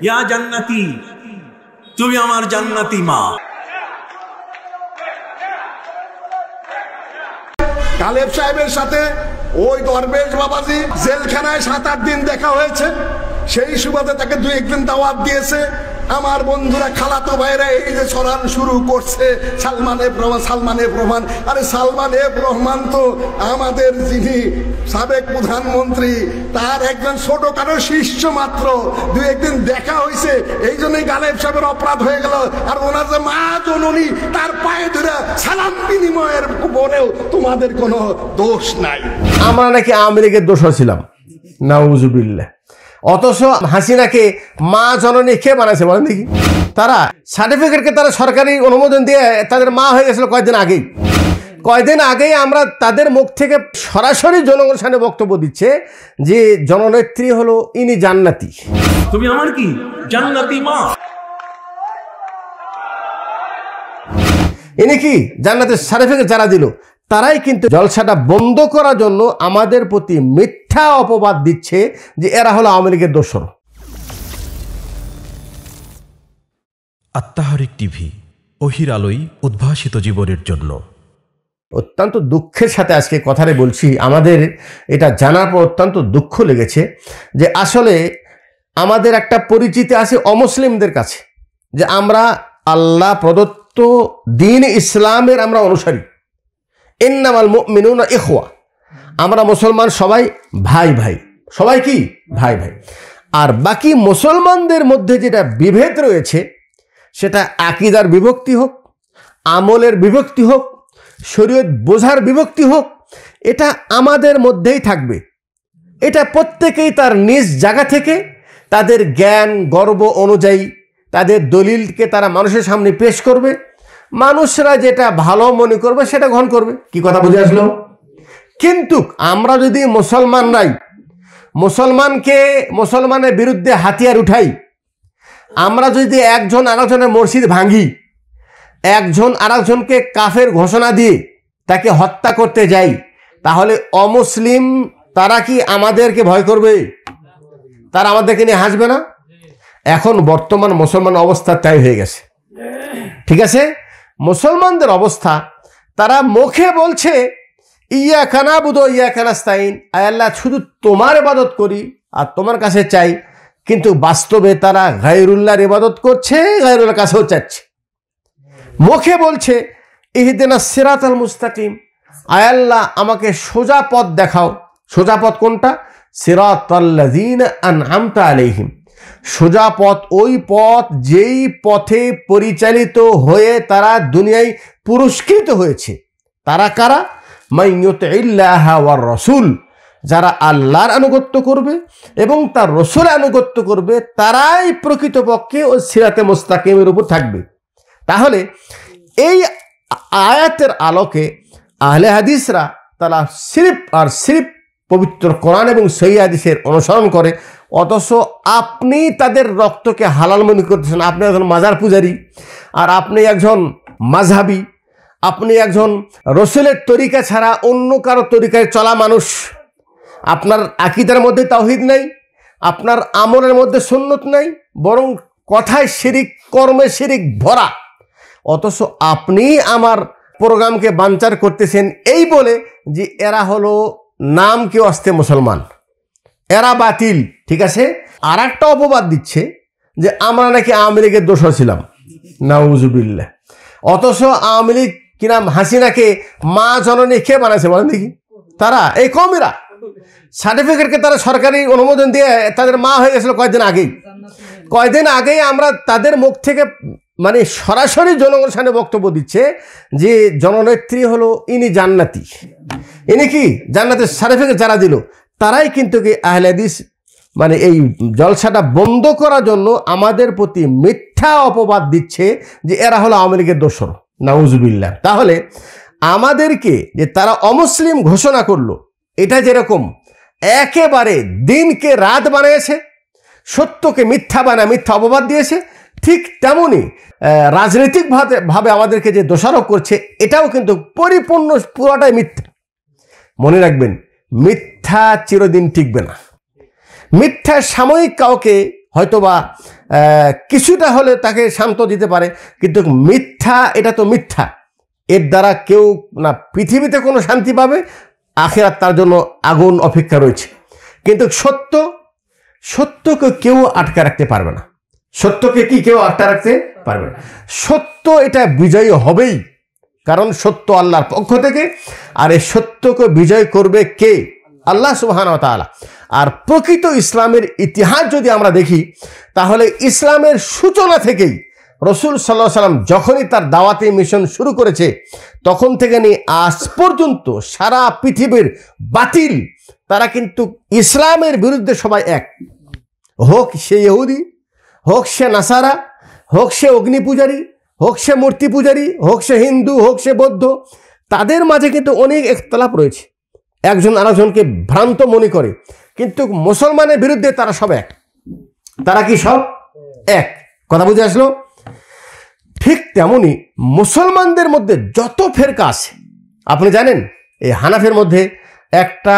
ইয়া জান্নাতি, তুমি আমার জান্নাতি মা। গালেব সাহেবের সাথে ওই দরবেশ বাবাজি জেলখানায় 7-8 দিন দেখা হয়েছে। সেই সুবাদে তাকে 2-1 দিন দাওয়াত দিয়েছে। আমার বন্ধুরা, খালাতো ভাইরা এই যে ছড়ান শুরু করছে সালমান এফ রহমান। আরে সালমান এফ রহমান তো আমাদের যিনি সাবেক প্রধানমন্ত্রী, তার একজন ছোটখাটো শিষ্য মাত্র। 2-1 দিন দেখা হয়েছে, এই জন্যই গালেব সাহেবের অপরাধ হয়ে গেল। আর ওনার যে মা জননী, তার পায়ে ধরে সালাম বিনিময়ের পরেও তোমাদের কোনো দোষ নাই। আমরা নাকি আওয়ামী লীগের দোষর ছিলাম, নাউজুবিল্লাহ। অথচ হাসিনাকে মা জননী কে বানাইছে বলেন দেখি? তারা সার্টিফিকেটকে তারা সরকারি অনুমোদন দিয়ে তাদের মা হয়ে গেছিল কয়দিন আগেই আমরা তাদের মুখ থেকে সরাসরি জনগণের সামনে বক্তব্য দিচ্ছে যে জননেত্রী হলো ইনি জান্নাতি, তুমি আমার কি জান্নাতি মা। ইনি কি জান্নাতের সার্টিফিকেট যারা দিল, তারাই কিন্তু জলসাটা বন্ধ করার জন্য আমাদের প্রতি মিথ্যা অপবাদ দিচ্ছে যে এরা হলো আওয়ামী লীগের দোসর। আত্মাহারিক টিভি, ওহির আলোয় উদ্ভাসিত জীবনের জন্য। অত্যন্ত দুঃখের সাথে আজকে কথাটা বলছি, আমাদের এটা জানার পর অত্যন্ত দুঃখ লেগেছে যে আসলে আমাদের একটা পরিচিতি আছে অমুসলিমদের কাছে যে আমরা আল্লাহ প্রদত্ত দ্বীন ইসলামের আমরা অনুসারী। ইন্নামাল মুমিনুনা ইখওয়া, আমরা মুসলমান সবাই ভাই ভাই, সবাই কি ভাই ভাই। আর বাকি মুসলমানদের মধ্যে যেটা বিভেদ রয়েছে সেটা আকীদার বিভক্তি হোক, আমলের বিভক্তি হোক, শরীয়ত বোঝার বিভক্তি হোক, এটা আমাদের মধ্যেই থাকবে। এটা প্রত্যেকেই তার নিজ জায়গা থেকে তাদের জ্ঞান গর্ব অনুযায়ী তাদের দলিলকে তারা মানুষের সামনে পেশ করবে। মানুষরা যেটা ভালো মনে করবে সেটা গ্রহণ করবে। কি কথা বুঝে আসলো? কিন্তু আমরা যদি মুসলমানের বিরুদ্ধে হাতিয়ার উঠাই, আমরা যদি একজন আরেকজনের মসজিদ ভাঙি, একজন আরেকজনকে কাফের ঘোষণা দিয়ে তাকে হত্যা করতে যাই, তাহলে অমুসলিম তারা কি আমাদেরকে ভয় করবে? তারা আমাদেরকে নিয়ে হাসবে না? এখন বর্তমান মুসলমান অবস্থা তাই হয়ে গেছে। ঠিক আছে, মুসলমানদের অবস্থা, তারা মুখে বলছে ইয়াকা নাবুদু ওয়া ইয়াকা নাস্তাইন, আয় আল্লাহ শুধু তোমার ইবাদত করি আর তোমার কাছে চাই, কিন্তু বাস্তবে তারা গায়রুল্লাহর ইবাদত করছে, গায়রুল্লাহর কাছেও চাচ্ছে। মুখে বলছে ইহদিনাস সিরাতাল মুস্তাকিম, আয় আল্লাহ আমাকে সোজা পথ দেখাও। সোজা পথ কোনটা? সিরাতাল্লাযীনা আনআমতা আলাইহিম, সোজা পথ ওই পথ যেই পথে পরিচালিত হয়ে তারা দুনিয়ায় পুরস্কৃত হয়েছে। তারা কারা? মাইয়ুতিল্লাহ ওয়ার রাসূল, যারা আল্লাহর আনুগত্য করবে এবং তার রাসূলের আনুগত্য করবে, তারাই প্রকৃতপক্ষে ওই সিরাতে মুস্তাকিমের উপর থাকবে। তাহলে এই আয়াতের আলোকে আহলে হাদিসরা তারা সিরিফ পবিত্র কোরআন এবং সহিহ হাদিসের অনুসরণ করে, অথচ আপনি তাদের রক্তকে হালাল মনে করতেছেন। আপনি একজন মাজার পূজারী, আর আপনি একজন মাযহাবী, আপনি একজন রসুলের তরিকা ছাড়া অন্য কারো তরিকায় চলা মানুষ। আপনার আকীদার মধ্যে তাওহীদ নাই, আপনার আমলের মধ্যে সুন্নত নাই, বরং কথায় শিরিক, কর্মে শিরিক ভরা। অথচ আপনি আমার প্রোগ্রামকে বানচার করতেছেন এই বলে যে এরা হলো নাম কেউ আসতে মুসলমান, এরা বাতিল। ঠিক আছে, আর একটা অপবাদ দিচ্ছে যে আমরা নাকি আওয়ামী লীগের দোষর ছিলাম, নাউজুবিল্লাহ। অথচ আওয়ামী লীগ কিনা হাসিনাকে মা জননী কে বানাইছে বলেন দেখি? তারা, এই কমিরা সার্টিফিকেটকে তারা সরকারি অনুমোদন দিয়ে তাদের মা হয়ে গেছিল কয়দিন আগেই আমরা তাদের মুখ থেকে মানে সরাসরি জনগণের সামনে বক্তব্য দিচ্ছে যে জননেত্রী হলো ইনি জান্নাতি, ইনি কি জান্নাতের সার্টিফিকেট যারা দিল, তারাই কিন্তু কি আহলে হাদিস মানে এই জলসাটা বন্ধ করার জন্য আমাদের প্রতি মিথ্যা অপবাদ দিচ্ছে যে এরা হলো আওয়ামী লীগের দোসর, নাউজুবিল্লাহ। তাহলে আমাদেরকে যে তারা অমুসলিম ঘোষণা করলো, এটা যেরকম একেবারে দিনকে রাত বানিয়েছে, সত্যকে মিথ্যা বানায় মিথ্যা অপবাদ দিয়েছে, ঠিক তেমনই রাজনৈতিকভাবে আমাদেরকে যে দোষারোপ করছে, এটাও কিন্তু পরিপূর্ণ পুরোটাই মিথ্যা। মনে রাখবেন, মিথ্যা চিরদিন টিকবে না। মিথ্যা সাময়িক কাউকে হয়তোবা কিছুটা হলে তাকে শান্ত দিতে পারে, কিন্তু মিথ্যা, এটা তো মিথ্যা, এর দ্বারা কেউ না পৃথিবীতে কোনো শান্তি পাবে, আখিরাত তার জন্য আগুন অপেক্ষা রয়েছে। কিন্তু সত্যকে কেউ আটকে রাখতে পারবে না। সত্যকে কি কেউ আটকে রাখতে পারবে না? সত্য এটা বিজয়ী হবেই, কারণ সত্য আল্লাহর পক্ষ থেকে, আর এই সত্যকে বিজয় করবে কে? আল্লাহ সুবহানাহু ওয়া তাআলা। আর প্রকৃত ইসলামের ইতিহাস যদি আমরা দেখি, তাহলে ইসলামের সূচনা থেকেই রাসূল সাল্লাল্লাহু আলাইহি ওয়াসাল্লাম যখনই তার দাওয়াতি মিশন শুরু করেছে, তখন থেকে নিয়ে আজ পর্যন্ত সারা পৃথিবীর বাতিল তারা কিন্তু ইসলামের বিরুদ্ধে সবাই এক, হোক সে ইহুদি, হোক সে নাসারা, হোক সে অগ্নি পূজারী, হোক সে মূর্তি পূজারী, হোক সে হিন্দু, হোক সে বৌদ্ধ, তাদের মাঝে কিন্তু অনেক ইখতিলাফ রয়েছে, একজন আরেকজনকে ভ্রান্ত মনে করে, কিন্তু মুসলমানের বিরুদ্ধে তারা সব এক। তারা কি সব এক? কথা বুঝে আসলো? ঠিক তেমনি মুসলমানদের মধ্যে যত ফেরকা আছে, আপনি জানেন এই হানাফের মধ্যে একটা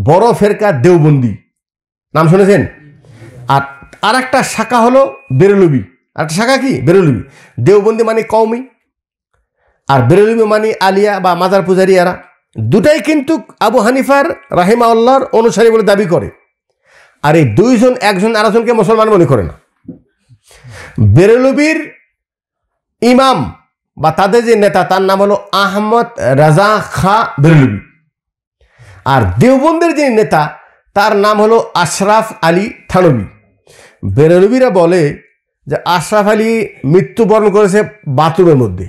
বড় ফেরকা দেওবন্দি, নাম শুনেছেন? আর একটা শাখা হলো বেরেলভি। একটা শাখা কি? বেরেলভি। দেওবন্দি মানে কওমি, আর বেরেলভি মানে আলিয়া বা মাজার পূজারী। এরা দুটাই কিন্তু আবু হানিফার রাহিমাহুল্লাহর অনুসারী বলে দাবি করে, আর এই দুইজন একজন আরেকজনকে মুসলমান মনে করে না। বেরেলভির ইমাম বা তাদের যে নেতা, তার নাম হলো আহমদ রাজা খাঁ বেরেলভি, আর দেওবন্দের যে নেতা তার নাম হলো আশরাফ আলী থানভী। বেরেলভিরা বলে যে আশরাফ আলী মৃত্যুবরণ করেছে বাথরুমের মধ্যে,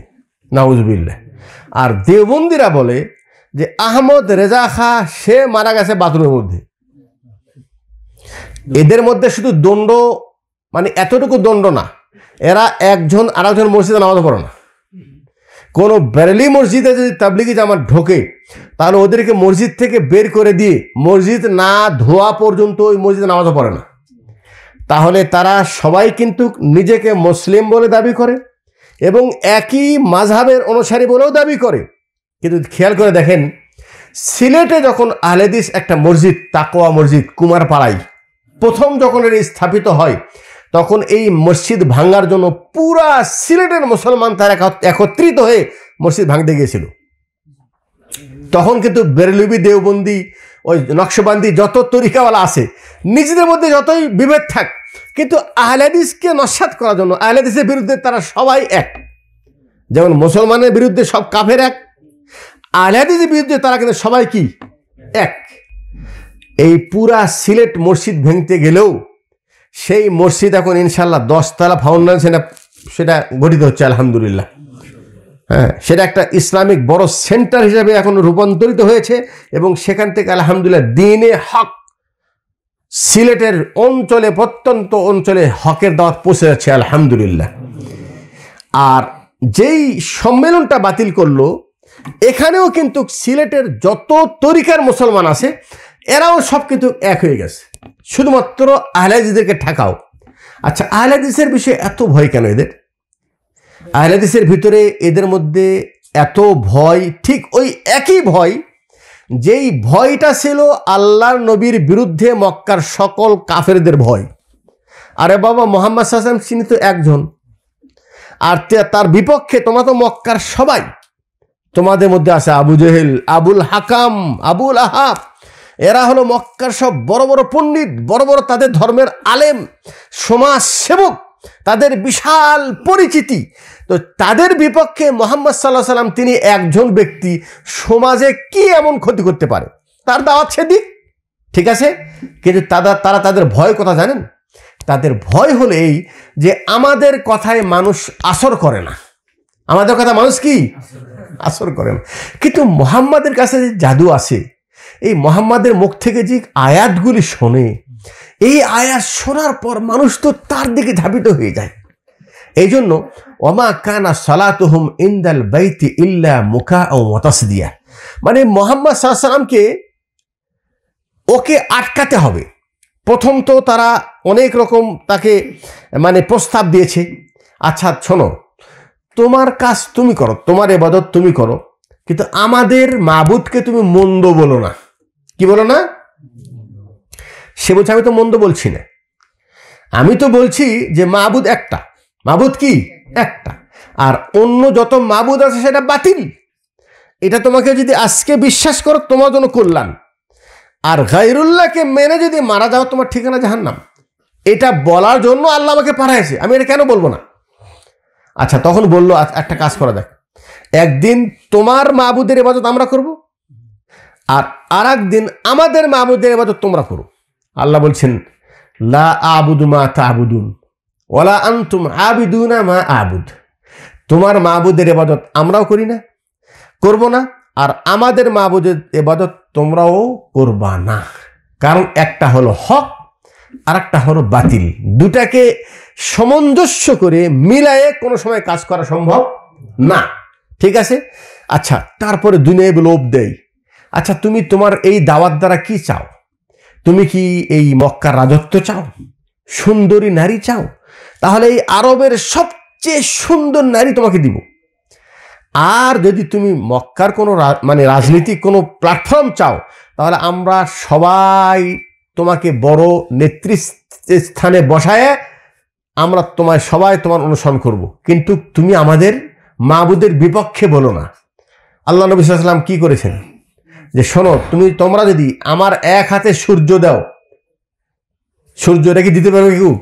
নাউজুবিল্লাহ। আর দেওবন্দিরা বলে যে আহমদ রেজা খাঁ সে মারা গেছে বাথরুমের মধ্যে। এদের মধ্যে শুধু দণ্ড, মানে এতটুকু দণ্ড না, এরা একজন আরেকজন মসজিদে নামাজ পড়ে না। কোনো বেরেলি মসজিদে যদি তাবলিগি জামাত ঢোকে, তাহলে ওদেরকে মসজিদ থেকে বের করে দিয়ে মসজিদ না ধোয়া পর্যন্ত ওই মসজিদে নামাজও পড়ে না। তাহলে তারা সবাই কিন্তু নিজেকে মুসলিম বলে দাবি করে এবং একই মাযহাবের অনুসারী বলেও দাবি করে। কিন্তু খেয়াল করে দেখেন, সিলেটে যখন আহলে হাদিস একটা মসজিদ, তাকওয়া মসজিদ কুমারপাড়ায় প্রথম যখন এর স্থাপিত হয়, তখন এই মসজিদ ভাঙার জন্য পুরা সিলেটের মুসলমান তারা একত্রিত হয়ে মসজিদ ভাঙতে গিয়েছিল। তখন কিন্তু বেরেলভি, দেওবন্দি, ওই নকশবন্দি যত তরিকাওয়ালা আছে, নিজেদের মধ্যে যতই বিভেদ থাক, কিন্তু আহলে হাদিসকে নস্যাৎ করার জন্য, আহলে হাদিসের বিরুদ্ধে তারা সবাই এক। যেমন মুসলমানের বিরুদ্ধে সব কাফের এক, আহলে হাদিসের বিরুদ্ধে তারা কিন্তু সবাই কি এক। এই পুরা সিলেট মসজিদ ভেঙতে গেলেও সেই মসজিদ এখন ইনশাল্লাহ 10 তলা ফাউন্ডেশন সেটা গঠিত হচ্ছে, আলহামদুলিল্লাহ। হ্যাঁ, সেটা একটা ইসলামিক বড় সেন্টার হিসেবে এখন রূপান্তরিত হয়েছে এবং সেখান থেকে আলহামদুলিল্লাহ দ্বীনে হক সিলেটের অঞ্চলে, প্রত্যন্ত অঞ্চলে হকের দাওয়াত পৌঁছে যাচ্ছে, আলহামদুলিল্লাহ। আর যেই সম্মেলনটা বাতিল করলো, এখানেও কিন্তু সিলেটের যত তরিকার মুসলমান আছে এরাও সব কিন্তু এক হয়ে গেছে, শুধুমাত্র আহলে হাদিসদেরকে ঠেকাও। আচ্ছা, আহলে হাদিসের বিষয়ে এত ভয় কেন এদের? আহলে হাদিসের ভিতরে এদের মধ্যে এত ভয়, ঠিক ওই একই ভয় যেই ভয়টা ছিল আল্লাহর নবীর বিরুদ্ধে মক্কার সকল কাফেরদের ভয়। আরে বাবা, মুহাম্মদ সাল্লাল্লাহু আলাইহি ওয়াসাল্লাম তিনি তো একজন, আর তার বিপক্ষে তোমরা তো মক্কার সবাই, তোমাদের মধ্যে আছে আবু জেহেল, আবুল হাকাম, আবুল আহাব, এরা হলো মক্কার সব বড় বড় পণ্ডিত, বড় বড় তাদের ধর্মের আলেম, সমাজ সেবক, তাদের বিশাল পরিচিতি। তো তাদের বিপক্ষে মুহাম্মদ সাল্লাল্লাহু আলাইহি ওয়াসাল্লাম তিনি একজন ব্যক্তি, সমাজে কি এমন ক্ষতি করতে পারে? তার দাওয়াত সেদিক, ঠিক আছে, কিন্তু তারা তাদের ভয় কথা জানেন? তাদের ভয় হলো এই যে আমাদের কথায় মানুষ আসর করে না, আমাদের কথা মানুষ কি আসর করে না। কিন্তু মুহাম্মাদের কাছে যে জাদু আছে, এই মুহাম্মাদের মুখ থেকে যে আয়াতগুলি শোনে, এই আয়াত শোনার পর মানুষ তো তার দিকে ধাবিত হয়ে যায়। এই জন্য ওমা কানা সালাতুহুম ইনদাল বাইতি ইল্লা মুকাআ ওয়া তাসদিয়া, মানে মুহাম্মদ সাল্লাল্লাহু আলাইহি ওয়াসাল্লামকে ওকে আটকাতে হবে। প্রথম তো তারা অনেক রকম তাকে মানে প্রস্তাব দিয়েছে, আচ্ছা শোনো, তোমার কাজ তুমি করো, তোমার ইবাদত তুমি করো, কিন্তু আমাদের মাবুদকে তুমি মন্দ বলো না। কি বলো না? সে বলছে আমি তো মন্দ বলছি না, আমি তো বলছি যে মাবুদ একটা, মাবুদ কি একটা, আর অন্য যত মাবুদ আছে সেটা বাতিল। এটা তোমাকে যদি আজকে বিশ্বাস করো তোমার জন্য কল্যাণ, আর গায়রুল্লাহকে মেনে যদি মারা যাও তোমার ঠিকানা জাহান্নাম। এটা বলার জন্য আল্লাহ আমাকে পাঠাইছে, আমি এটা কেন বলবো না? আচ্ছা, তখন বললো একটা কাজ করা দেখ, একদিন তোমার মাবুদের ইবাদত আমরা করব, আর একদিন আমাদের মাবুদের ইবাদত তোমরা করো। আল্লাহ বলছেন লা আবুদু মা তা'বুদুন ওয়ালা আনতুম আবিদুনা মা আবুদ। তোমার মাবুদের ইবাদত আমরাও করি না, করব না, আর আমাদের মাবুদের ইবাদত তোমরাও করবা না। কারণ একটা হলো হক আর একটা হলো বাতিল, দুটাকে সামঞ্জস্য করে মিলায়ে কোনো সময় কাজ করা সম্ভব না। ঠিক আছে? আচ্ছা, তারপরে দুনিয়ায় লোভ দেয়। আচ্ছা, তুমি তোমার এই দাওয়াত দ্বারা কি চাও? তুমি কি এই মক্কার রাজত্ব চাও? সুন্দরী নারী চাও? তাহলে এই আরবের সবচেয়ে সুন্দর নারী তোমাকে দিব। আর যদি তুমি মক্কার কোনো মানে রাজনৈতিক কোনো প্ল্যাটফর্ম চাও, তাহলে আমরা সবাই তোমাকে বড় নেতৃস্থানে বসায় আমরা সবাই তোমার অনুসরণ করব, কিন্তু তুমি আমাদের মাবুদের বিপক্ষে বলো না। আল্লাহ নবী সাল্লাল্লাহু আলাইহি ওয়াসাল্লাম কি করেছেন? যে শোনো, তোমরা যদি আমার এক হাতে সূর্য দাও, সূর্যটা কি দিতে পারবে কেউ?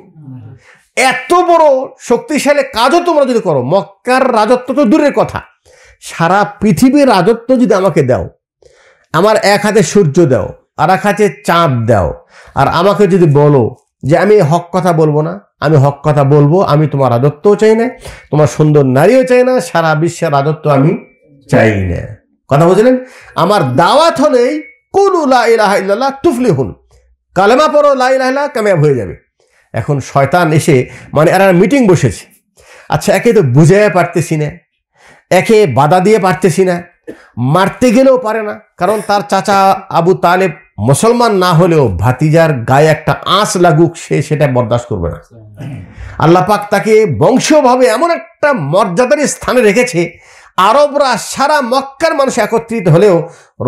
এত বড় শক্তিশালী কাজও তোমরা যদি করো, মক্কার রাজত্ব তো দূরের কথা, সারা পৃথিবীর রাজত্ব যদি আমাকে দাও, আমার এক হাতে সূর্য দাও আর এক হাতে চাঁদ দাও, আর আমাকে যদি বলো যে আমি হক কথা বলবো না, আমি হক কথা বলবো, আমি তোমার রাজত্বও চাই না, তোমার সুন্দর নারীও চাই না, সারা বিশ্বের রাজত্ব আমি চাই না। কথা বুঝলেন? আমার দাওয়াত হলেই কুলু লা ইলাহা ইল্লাল্লাহ তুফলিহুন, কালেমা পড়ো লা ইলাহা ইল্লাল্লাহ, কামিয়াব হয়ে যাবে। এখন শয়তান এসে মানে এরা মিটিং বসেছে। আচ্ছা, একে তো বুঝাইয়া পারতেছি না, একে বাধা দিয়ে পারতেছি না, মারতে গেলেও পারে না, কারণ তার চাচা আবু তালেব মুসলমান না হলেও ভাতিজার গায়ে একটা আঁচ লাগুক সে সেটা বরদাস্ত করবে না। আল্লাহ পাক তাকে বংশীয়ভাবে এমন একটা মর্যাদার স্থানে রেখেছে, আরবরা সারা মক্কার মানুষ একত্রিত হলেও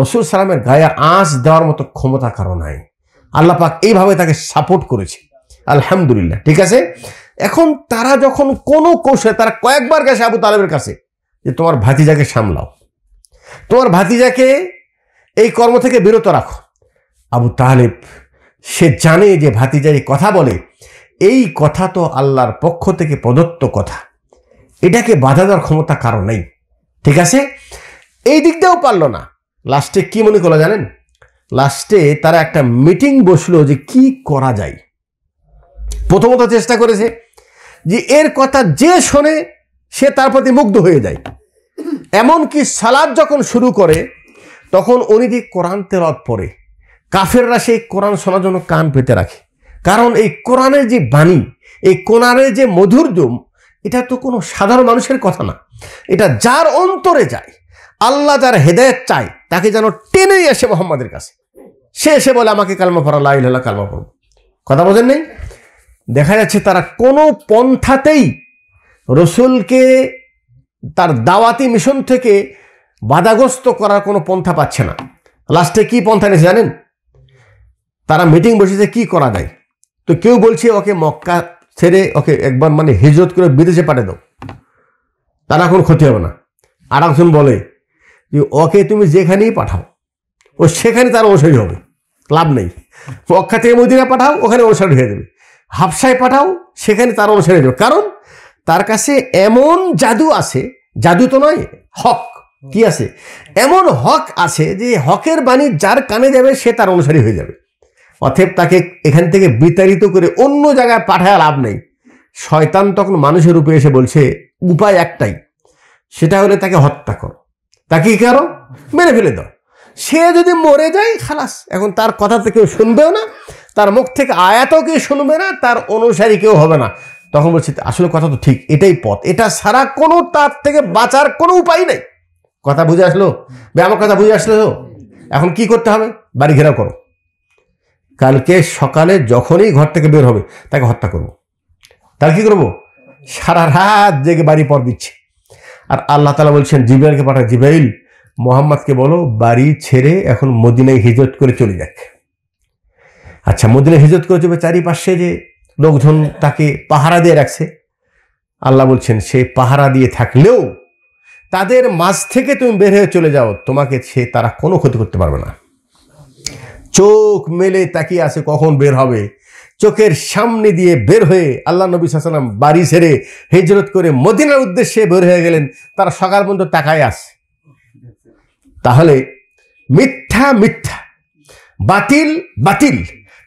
রাসূল সাল্লামের গায়ে আঁচ দেওয়ার মতো ক্ষমতা কারো নাই। আল্লাহ পাক এইভাবে তাকে সাপোর্ট করেছে, আলহামদুলিল্লাহ। ঠিক আছে? এখন তারা যখন কোনো কৌশলে, তারা কয়েকবার গেছে আবু তালেবের কাছে যে তোমার ভাতিজাকে সামলাও, তোমার ভাতিজাকে এই কর্ম থেকে বিরত রাখো। আবু তালেব সে জানে যে ভাতিজা এই কথা বলে, এই কথা তো আল্লাহর পক্ষ থেকে প্রদত্ত কথা, এটাকে বাধা দেওয়ার ক্ষমতা কারো নেই। ঠিক আছে? এই দিকটাও পারল না। লাস্টে কি মনে করলো জানেন? লাস্টে তারা একটা মিটিং বসলো যে কি করা যায়। প্রথমত চেষ্টা করেছে যে এর কথা যে শোনে সে তার প্রতি মুগ্ধ হয়ে যায়। এমনকি সালাত যখন শুরু করে তখন উনি যে কোরআন তেলাওয়াত পড়ে, কাফেররা সেই কোরআন শোনার জন্য কান পেতে রাখে। কারণ এই কোরআনের যে বাণী, এই কোরআনের যে মাধুর্য, এটা তো কোনো সাধারণ মানুষের কথা না, এটা যার অন্তরে যায়, আল্লাহ যার হেদায়েত চায় তাকে যেন টেনেই আসে মুহাম্মাদের কাছে। সে এসে বলে আমাকে কালমা পড়া, লা ইলাহা ইল্লাল্লাহ কালমা পড়ব। কথা বোঝেন নেই? দেখা যাচ্ছে তারা কোনো পন্থাতেই রসুলকে তার দাওয়াতি মিশন থেকে বাধাগ্রস্ত করার কোনো পন্থা পাচ্ছে না। লাস্টে কি পন্থা নিয়েছে জানেন? তারা মিটিং বসেছে কি করা যায়। তো কেউ বলছে ওকে মক্কা ছেড়ে ওকে একবার মানে হিজরত করে বিদেশে পাঠিয়ে দাও, তারা কোনো ক্ষতি হবে না। আর একজন বলে যে ওকে তুমি যেখানেই পাঠাও ও সেখানে তার অনুসারী হবে, লাভ নেই। মক্কা থেকে মদিনা পাঠাও, ওখানে অনুসারী হয়ে যাবে। হাবশায় পাঠাও, সেখানে তার অনুসারী হয়ে যাবে। কারণ তার কাছে এমন জাদু আছে, জাদু তো নয়, হক। কি আছে? এমন হক আছে যে হকের বাণী যার কানে যাবে সে তার অনুসারী হয়ে যাবে। অতএব তাকে এখান থেকে বিতাড়িত করে অন্য জায়গায় পাঠায় লাভ নেই। শয়তান তখন মানুষের রূপে এসে বলছে উপায় একটাই, সেটা হলে তাকে হত্যা করো, তাকে কি করো? মেরে ফেলে দাও। সে যদি মরে যায় খালাস, এখন তার কথা তো কেউ শুনবেও না, তার মুখ থেকে আয়াতও কেউ শুনবে না, তার অনুসারী কেউ হবে না। তখন বলছি আসলে কথা তো ঠিক, এটাই পথ, এটা ছাড়া কোনো তার থেকে বাঁচার কোনো উপায় নেই। কথা বুঝে আসলো? আমার কথা বুঝে আসলো? এখন কি করতে হবে? বাড়ি ঘেরাও করো। কালকে সকালে যখনই ঘর থেকে বের হবে তাকে হত্যা করবো। তার কি করবো? সারা রাত জেগে বাড়ি পর দিচ্ছে। আর আল্লাহ তাআলা বলছেন জিবরাইলকে পাঠায়, জিবরাইল মোহাম্মদকে বলো বাড়ি ছেড়ে এখন মদিনায় হিজরত করে চলে যাক। আচ্ছা, মদিনায় হিজরত করে চলবে, চারিপাশে যে লোকজন তাকে পাহারা দিয়ে রাখছে। আল্লাহ বলছেন সে পাহারা দিয়ে থাকলেও তাদের মাঝ থেকে তুমি বের হয়ে চলে যাও, তোমাকে তারা কোনো ক্ষতি করতে পারবে না। চোখ মেলে তাকিয়ে আছে কখন বের হবে। চোখের সামনে দিয়ে বের হয়ে আল্লাহ নবী সাল্লাল্লাহু আলাইহি ওয়াসাল্লাম বাড়ি ছেড়ে হিজরত করে মদিনার উদ্দেশ্যে বের হয়ে গেলেন। তারা সকাল পর্যন্ত তাকায় আছে। তাহলে মিথ্যা মিথ্যা, বাতিল বাতিল,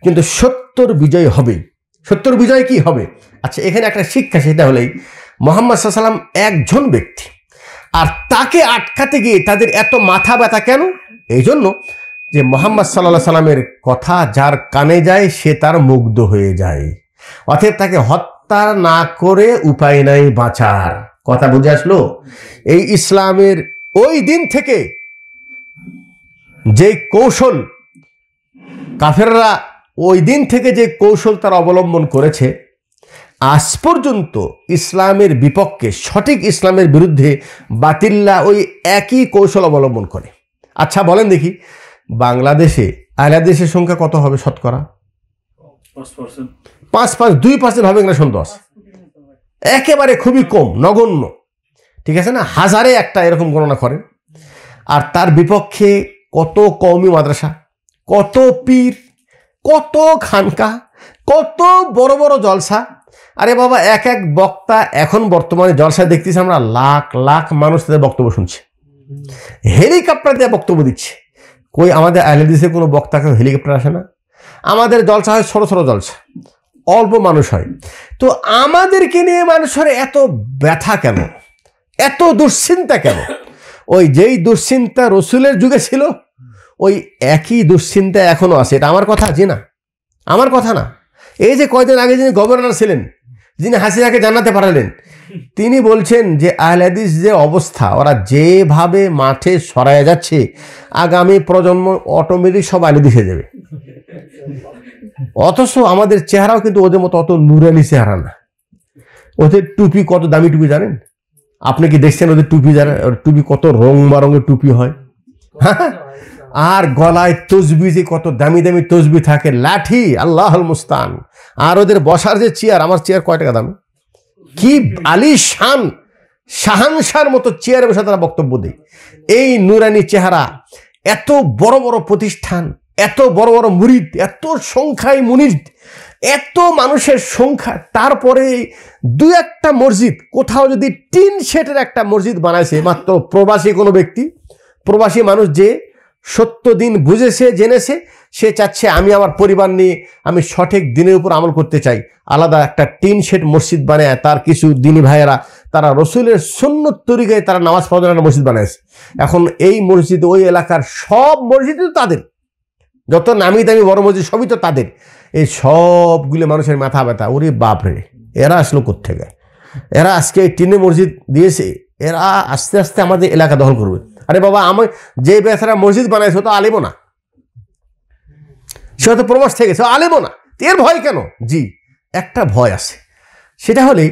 কিন্তু সত্যর বিজয় হবে। সত্যর বিজয় কি হবে? আচ্ছা, এখানে একটা শিক্ষা, সেটা হলেই মুহাম্মদ সাল্লাল্লাহু আলাইহি ওয়াসাল্লাম একজন ব্যক্তি, আর তাকে আটকাতে গিয়ে তাদের এত মাথা ব্যথা কেন? এই জন্য যে মুহাম্মদ সাল্লাল্লাহু আলাইহি ওয়াসাল্লামের কথা যার কানে যায় সে তার মুগ্ধ হয়ে যায়। অতএব তাকে হত্যা না করে উপায় নাই বাঁচার। কথা বুঝে আসলো? এই ইসলামের ওই দিন থেকে যে কৌশল কাফেররা, ওই দিন থেকে যে কৌশল তারা অবলম্বন করেছে, আজ পর্যন্ত ইসলামের বিপক্ষে, সঠিক ইসলামের বিরুদ্ধে বাতিল্লা ওই একই কৌশল অবলম্বন করে। আচ্ছা বলেন দেখি, বাংলাদেশে আহলাদিসের সংখ্যা কত হবে শতকরা? 2% হবে না, 10, একেবারে খুবই কম, নগণ্য। ঠিক আছে না? হাজারে একটা এরকম গণনা করেন। আর তার বিপক্ষে কত কওমি মাদ্রাসা, কত পীর, কত খানকা, কত বড় বড় জলসা। আরে বাবা, এক এক বক্তা এখন বর্তমানে জলসা দেখতেছি আমরা, লাখ লাখ মানুষ তাদের বক্তব্য শুনছে, হেলিকপ্টার দিয়ে বক্তব্য দিচ্ছে। কই আমাদের আহলাদিসের কোনো বক্তাকে হেলিকপ্টার আসে না? আমাদের জলসা হয় ছোট ছোট জলসা, অল্প মানুষ হয়। তো আমাদেরকে নিয়ে মানুষের এত ব্যথা কেন, এত দুশ্চিন্তা কেন? ওই যেই দুশ্চিন্তা রসুলের যুগে ছিল, ওই একই দুশ্চিন্তা এখনো আছে। এটা আমার কথা? জি না, আমার কথা না। এই যে কয়দিন আগে যিনি গভর্নর ছিলেন, যিনি হাসিনাকে জান্নাতে পাঠালেন, তিনি বলছেন যে আহলে হাদিস যে অবস্থা, ওরা যেভাবে মাঠে সরায় যাচ্ছে, আগামী প্রজন্ম অটোমেটিক সব আহলে হাদিস হয়ে যাবে। অথচ আমাদের চেহারাও কিন্তু ওদের মতো অত নুরানি চেহারা না। ওদের টুপি কত দামি টুপি জানেন? আপনি কি দেখছেন ওদের টুপি? জানেন টুপি কত রং বারঙের টুপি হয়? আর গলায় তসবি, যে কত দামি দামি তসবি থাকে, লাঠি, আল্লাহুল মুস্তান। আর ওদের বসার যে চেয়ার, আমার চেয়ার কয় টাকা দামি, কি আলিশান শাহানশার মতো চেয়ারে বসে তারা বক্তব্য দেয়। এই নুরানি চেহারা, এত বড় বড় প্রতিষ্ঠান, এত বড় বড় মুরিদ, এত সংখ্যায় মুরিদ, এত মানুষের সংখ্যা, তারপরে দু একটা মসজিদ, কোথাও যদি টিন শেডের একটা মসজিদ বানাইছে মাত্র প্রবাসী কোনো ব্যক্তি, প্রবাসী মানুষ যে সত্য দিন বুঝেছে, জেনেছে, সে চাচ্ছে আমি আমার পরিবার নিয়ে আমি সঠিক দিনের উপর আমল করতে চাই, আলাদা একটা টিন শেড মসজিদ বানায় তার কিছু দিনী ভাইয়েরা তারা রসুলের সুন্নত তরিকায় তারা নামাজ পড়ার একটা মসজিদ বানাইছে। এখন এই মসজিদ, ওই এলাকার সব মসজিদ তো তাদের, যত নামি দামি বড় মসজিদ সবই তো তাদের। এই সবগুলো মানুষের মাথা ব্যথা। ওরে বাপরে, এরা আসলো কোত্থেকে? এরা আজকে এই টিনে মসজিদ দিয়েছে, এরা আস্তে আস্তে আমাদের এলাকা দখল করবে। আরে বাবা, আমি যে বেচারা মসজিদ বানাইছে তো আলেমও না, সে হয়তো প্রবাস থেকে গেছে, আলেমও না। এর ভয় কেন? জি, একটা ভয় আছে। সেটা হলে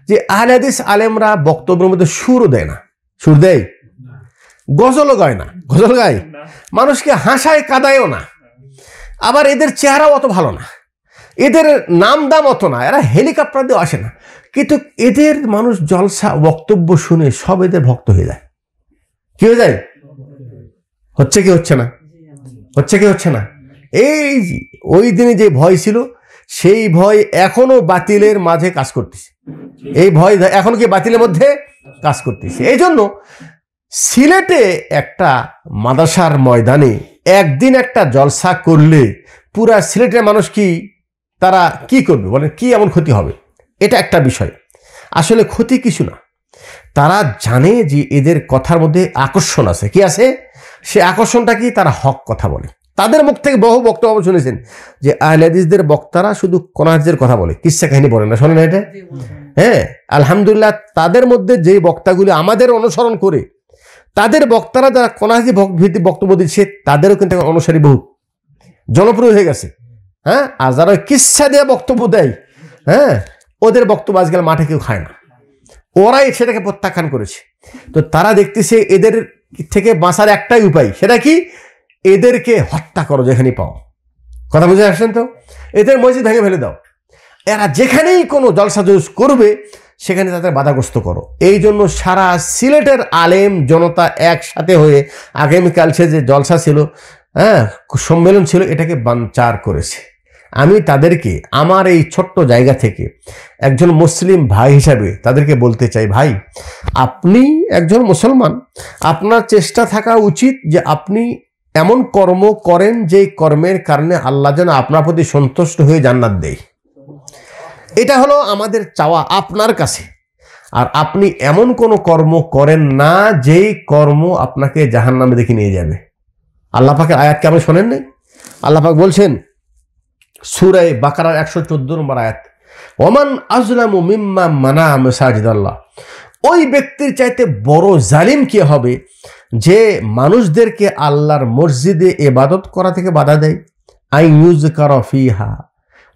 যে আহলে হাদিস আলেমরা বক্তব্যের মধ্যে সুরও দেয় না। সুর দেয়? গজলও গায় না। গজল গায়, মানুষকে হাসায় কাদায়ও না। আবার এদের চেহারাও অত ভালো না, এদের নাম দাম অত না, এরা হেলিকপ্টার দিয়ে আসে না। কিন্তু এদের মানুষ জলসা বক্তব্য শুনে সব এদের ভক্ত হয়ে যায়। কি হয়ে যায়? হচ্ছে কি হচ্ছে না? হচ্ছে কি হচ্ছে না? এই ওই দিনে যে ভয় ছিল, সেই ভয় এখনো বাতিলের মাঝে কাজ করতেছে। এই ভয় এখন কি বাতিলের মধ্যে কাজ করতেছে। এই জন্য সিলেটে একটা মাদ্রাসার ময়দানে একদিন একটা জলসা করলে পুরা সিলেটের মানুষ কি তারা কি করবে বলেন? কি এমন ক্ষতি হবে? এটা একটা বিষয়। আসলে ক্ষতি কিছু না, তারা জানে যে এদের কথার মধ্যে আকর্ষণ আছে। কি আছে? সে আকর্ষণটা কি? তারা হক কথা বলে। তাদের মুখ থেকে বহু বক্তব্য শুনেছেন যে আহলে হাদিসদের বক্তারা শুধু কোরআন হাদিসের কথা বলে, কিসসা কাহিনী বলে না। শোনেন এটা? হ্যাঁ, আলহামদুলিল্লাহ, তাদের মধ্যে যে বক্তাগুলি আমাদের অনুসরণ করে, তাদের বক্তারা যারা কোরআন হাদিস ভিত্তিক বক্তব্য দিচ্ছে, তাদেরও কিন্তু অনুসারী বহু জনপ্রিয় হয়ে গেছে। হ্যাঁ, আর যারা কিসসা দিয়ে বক্তব্য দেয়, হ্যাঁ, ওদের বক্তব্য আজকাল মাঠে কেউ খায় না, ওরাই সেটাকে প্রত্যাখ্যান করেছে। তো তারা দেখতেছে এদের থেকে বাঁচার একটাই উপায়, সেটা কি? এদেরকে হত্যা করো যেখানে পাও। কথা বুঝে আসছেন তো? এদের মসজিদ ভেঙে ফেলে দাও। এরা যেখানেই কোনো জলসা জুলুস করবে সেখানে তাদের বাধাগ্রস্ত করো। এই জন্য সারা সিলেটের আলেম জনতা একসাথে হয়ে আগামীকাল সে যে জলসা ছিল, সম্মেলন ছিল, এটাকে বানচার করেছে। আমি তাদেরকে আমার এই ছোট্ট জায়গা থেকে একজন মুসলিম ভাই হিসাবে তাদেরকে বলতে চাই, ভাই আপনি একজন মুসলমান, আপনার চেষ্টা থাকা উচিত যে আপনি এমন কর্ম করেন যে কর্মের কারণে আল্লাহ যেন আপনার প্রতি সন্তুষ্ট হয়ে জান্নাত দেয়। এটা হলো আমাদের চাওয়া আপনার কাছে। আর আপনি এমন কোনো কর্ম করেন না যেই কর্ম আপনাকে জাহান্নামে দেখে নিয়ে যাবে। আল্লাহ পাকের আয়াতকে আপনি শোনেন নাই? আল্লাহ পাক বলছেন সূরা বাকারার 114 নম্বর আয়াত, ওমান আজলামু মিম্মা মানা মাসাজিদাল্লাহ। ওই ব্যক্তির চাইতে বড় জালিম কে হবে যে মানুষদেরকে আল্লাহর মসজিদে ইবাদত করা থেকে বাধা দেয়। আই ইউযকারা ফিহা,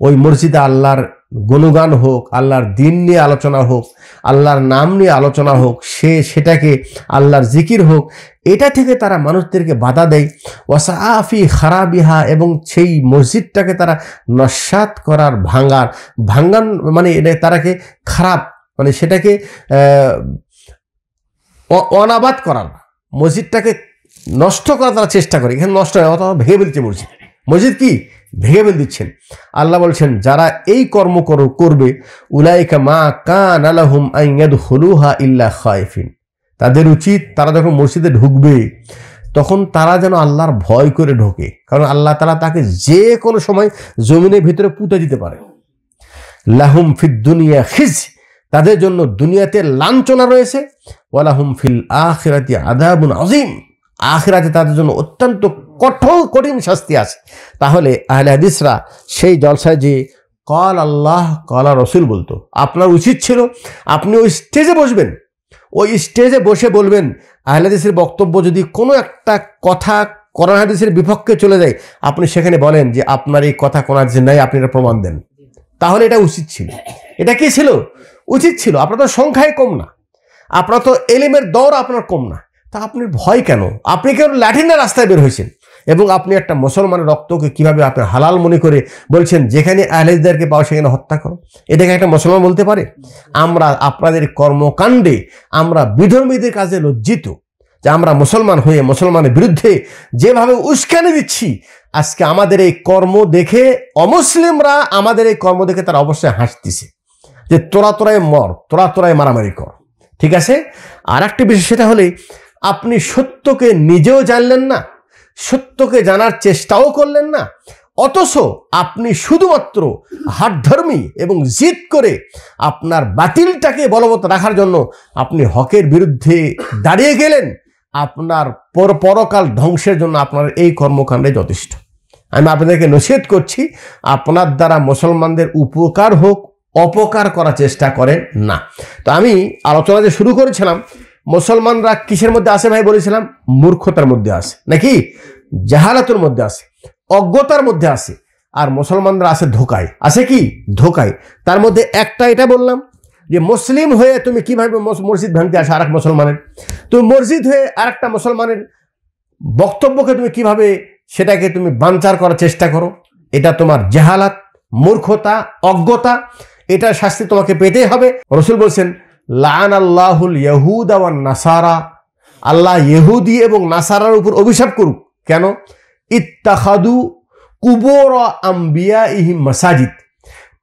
ওই মসজিদে আল্লাহর গুণগান হোক, আল্লাহর দিন নিয়ে আলোচনা হোক, আল্লাহর নাম নিয়ে আলোচনা হোক, সেটাকে আল্লাহর জিকির হোক, এটা থেকে তারা মানুষদেরকে বাধা দেয়। ওয়াসাফি খারাবিহা, এবং সেই মসজিদটাকে তারা নস্যাৎ করার ভাঙ্গান মানে তারাকে খারাপ মানে সেটাকে অনাবাদ করার, মসজিদটাকে নষ্ট করার তারা চেষ্টা করে। এখানে নষ্ট হয় অথবা ভেঙে ফেলছে মসজিদ কি ভেঙে ফেল দিচ্ছেন। আল্লাহ বলছেন যারা এই কর্ম করবে উলাইকা মা কানা লাহুম আন ইয়াদখুলুহা ইল্লা খায়ফিন, তাদের উচিত তারা যখন মসজিদে ঢুকবে তখন তারা যেন আল্লাহর ভয় করে ঢোকে, কারণ আল্লাহ তাআলা তাকে যে কোনো সময় জমিনের ভিতরে পুঁতে দিতে পারে। লাহুম ফিদ দুনিয়া খিজ, তাদের জন্য দুনিয়াতে লাঞ্ছনা রয়েছে। ওয়ালাহুম ফিল আখিরাতি আযাবুন আযীম, আখিরাতে তাদের জন্য অত্যন্ত কঠিন শাস্তি আছে। তাহলে আহলে হাদিসরা সেই জলসায় যে কল আল্লাহ কল রসুল বলতো, আপনার উচিত ছিল আপনি ওই স্টেজে বসবেন, ওই স্টেজে বসে বলবেন আহলে হাদিসের বক্তব্য যদি কোনো একটা কথা কোরআন হাদিসের বিপক্ষে চলে যায়, আপনি সেখানে বলেন যে আপনার এই কথা কোরআন হাদিসে নাই, আপনি এটা প্রমাণ দেন। তাহলে এটা উচিত ছিল। এটা কি ছিল? উচিত ছিল। আপনার তো সংখ্যায় কম না, আপনার তো এলিমের দৌড় আপনার কম না, তা আপনি ভয় কেন? আপনি কেন লাঠিনা রাস্তায় বের হয়েছেন এবং আপনি একটা মুসলমানের রক্তকে কিভাবে আপনি হালাল মনে করে বলছেন যেখানে আহলে হাদিসদেরকে পাও সেখানে হত্যা করো? এটাকে একটা মুসলমান বলতে পারে? আমরা আপনাদের কর্মকাণ্ডে আমরা বিধর্মীদের কাজে লজ্জিত যে আমরা মুসলমান হয়ে মুসলমানের বিরুদ্ধে যেভাবে উস্কানি দিচ্ছি। আজকে আমাদের এই কর্ম দেখে অমুসলিমরা আমাদের এই কর্ম দেখে তারা অবশ্যই হাসতেছে যে তোরাই মর, তোরাই মারামারি কর। ঠিক আছে। আর একটা বিষয় সেটা হলে আপনি সত্যকে নিজেও জানলেন না, সত্যকে জানার চেষ্টাও করলেন না, অথচ আপনি শুধুমাত্র হাটধর্মী এবং জিদ করে আপনার বাতিলটাকে বলবৎ রাখার জন্য আপনি হকের বিরুদ্ধে দাঁড়িয়ে গেলেন। আপনার পরকাল ধ্বংসের জন্য আপনার এই কর্মকাণ্ডে যথেষ্ট। আমি আপনাদেরকে নসিহত করছি, আপনার দ্বারা মুসলমানদের উপকার হোক অপকার করার চেষ্টা করেন না। তো আমি আলোচনা যে শুরু করেছিলাম, মুসলমানরা কিসের মধ্যে আছে ভাই বলেছিলাম? মূর্খতার মধ্যে আছে, নাকি জাহালাতের মধ্যে আছে, অজ্ঞতার মধ্যে আছে। আর মুসলমানরা আছে ধোকায়। আছে কি? ধোকায়। তার মধ্যে একটা এটা বললাম যে মুসলিম হয়ে তুমি কিভাবে মসজিদ ভাঙতে আসো আরেক মুসলমানের, তুমি মসজিদ হয়ে আরেকটা মুসলমানের বক্তব্যকে তুমি কিভাবে সেটাকে তুমি বানচার করার চেষ্টা করো। এটা তোমার জাহালাত, মূর্খতা, অজ্ঞতা। এটার শাস্তি তোমাকে পেতেই হবে। রাসূল বলছেন লাআন আল্লাহুল ইয়াহুদা ওয়ান নাসারা, আল্লাহ ইহুদি এবং নাসারার উপর অভিশাপ করুক। কেন? ইত্তাখাদু কুবুর আম্বিয়াইহিম মাসাজিদ,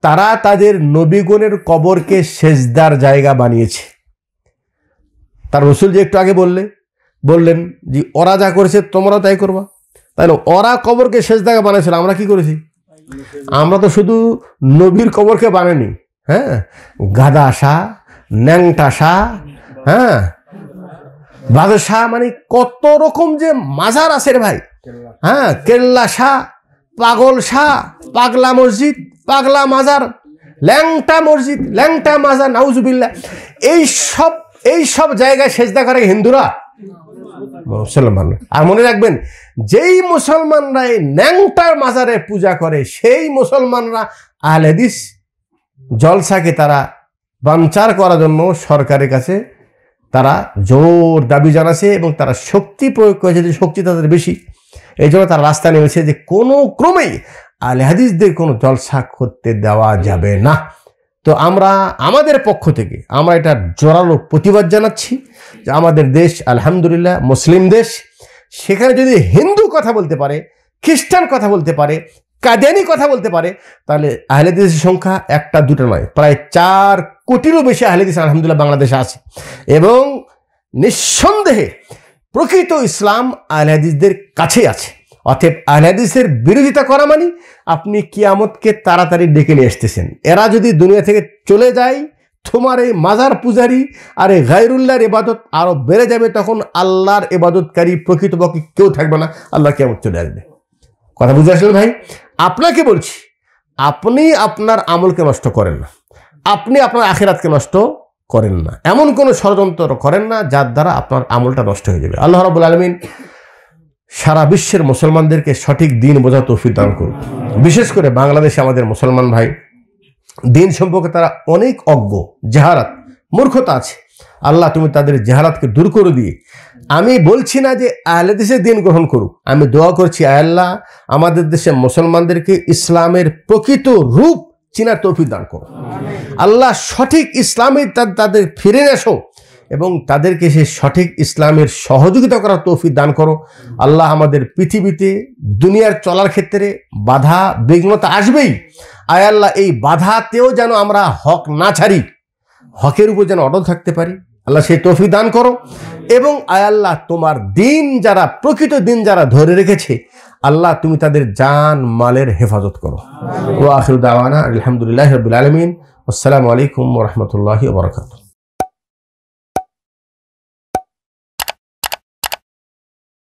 তারা তাদের নবীগণের কবরকে সেজদার জায়গা বানিয়েছে। তার রাসূল যে একটু আগে বললেন যে ওরা যা করেছে তোমরাও তাই করবা। তাই না? ওরা কবরকে সেজদা বানিয়েছিল, আমরা কি করেছি? আমরা তো শুধু নবীর কবরকে বানাইনি, হ্যাঁ, গাদা শাহ, ন্যাংটা শাহ, হ্যাঁ, বাদশাহ, মানে কত রকম যে মাজার আছে রে ভাই। হ্যাঁ, কেল্লা শাহ, পাগল শাহ, পাগলা মসজিদ, পাগলা মাজার, ল্যাংটা মসজিদ, ল্যাংটা মাজার, নাউজুবিল্লাহ। এই সব জায়গায় সেজদা করে হিন্দুরা, মুসলমান। আর মনে রাখবেন, যেই মুসলমানরা এই ন্যাংটার মাজারে পূজা করে সেই মুসলমানরা আহলে হাদিস জলসাকে তারা বানচার করার জন্য সরকারের কাছে তারা জোর দাবি জানাচ্ছে এবং তারা শক্তি প্রয়োগ করেছে, যে শক্তি তাদের বেশি। এই জন্য তারা রাস্তা নেমেছে যে কোনো ক্রমেই আহলে হাদিসদের কোনো জলসা করতে দেওয়া যাবে না। তো আমরা আমাদের পক্ষ থেকে আমরা এটা জোরালো প্রতিবাদ জানাচ্ছি যে আমাদের দেশ আলহামদুলিল্লাহ মুসলিম দেশ, সেখানে যদি হিন্দু কথা বলতে পারে, খ্রিস্টান কথা বলতে পারে, কাদিয়ানি কথা বলতে পারে, তাহলে আহলে হাদিসের সংখ্যা একটা দুটো নয়, প্রায় 4 কোটিরও বেশি আহলে হাদিস আলহামদুলিল্লাহ বাংলাদেশে আছে। এবং নিঃসন্দেহে প্রকৃত ইসলাম আহলে হাদিসদের কাছেই আছে। অতএব আহলে হাদিসের বিরোধিতা করা মানে আপনি কিয়ামতকে তাড়াতাড়ি ডেকে নিয়ে আসতেছেন। এরা যদি দুনিয়া থেকে চলে যায়, তোমার এই মাজার পূজারি আর এই গায়রুল্লাহর ইবাদত আরো বেড়ে যাবে, তখন আল্লাহর ইবাদতকারী প্রকৃতপক্ষে কেউ থাকবে না, আল্লাহ কিয়ামত চলে আসবে। কথা বুঝে আসলেন ভাই? আপনাকে বলছি, আপনি আপনার আমলকে নষ্ট করেন না, আপনি আপনার আখিরাতকে নষ্ট করেন না, এমন কোনো ষড়যন্ত্র করেন না যার দ্বারা আপনার আমলটা নষ্ট হয়ে যাবে। আল্লাহ রাব্বুল আলামিন সারা বিশ্বের মুসলমানদেরকে সঠিক দিন বোঝার তৌফিক দান করুন। বিশেষ করে বাংলাদেশে আমাদের মুসলমান ভাই দিন সম্পর্কে তারা অনেক অজ্ঞ, জাহালাত, মূর্খতা আছে। আল্লাহ তুমি তাদের জাহালাতকে দূর করে দিয়ে, আমি বলছি না যে আহলে হাদিসের দিন গ্রহণ করুক, আমি দোয়া করছি আল্লাহ আমাদের দেশে মুসলমানদেরকে ইসলামের প্রকৃত রূপ চিনার তৌফিক দান করো। আল্লাহ সঠিক ইসলামের তাদের ফিরে এসো এবং তাদেরকে সেই সঠিক ইসলামের সহযোগিতা করার তৌফিক দান করো। আল্লাহ আমাদের পৃথিবীতে দুনিয়ার চলার ক্ষেত্রে বাধা বিঘ্নতা আসবেই, আয় আল্লাহ এই বাধাতেও যেন আমরা হক না ছাড়ি, হকের উপর যেন অটল থাকতে পারি, আল্লাহ সেই তৌফিক দান করো। এবং আয় আল্লাহ তোমার দিন যারা প্রকৃত দিন যারা ধরে রেখেছে, আল্লাহ তুমি তাদের জান মালের হেফাজত করো। ওয়া আখিরু দাওয়ানা আলহামদুলিল্লাহি রাব্বিল আলামিন। আসসালামু আলাইকুম ওয়া রাহমাতুল্লাহি ওয়া বারাকাতুহু।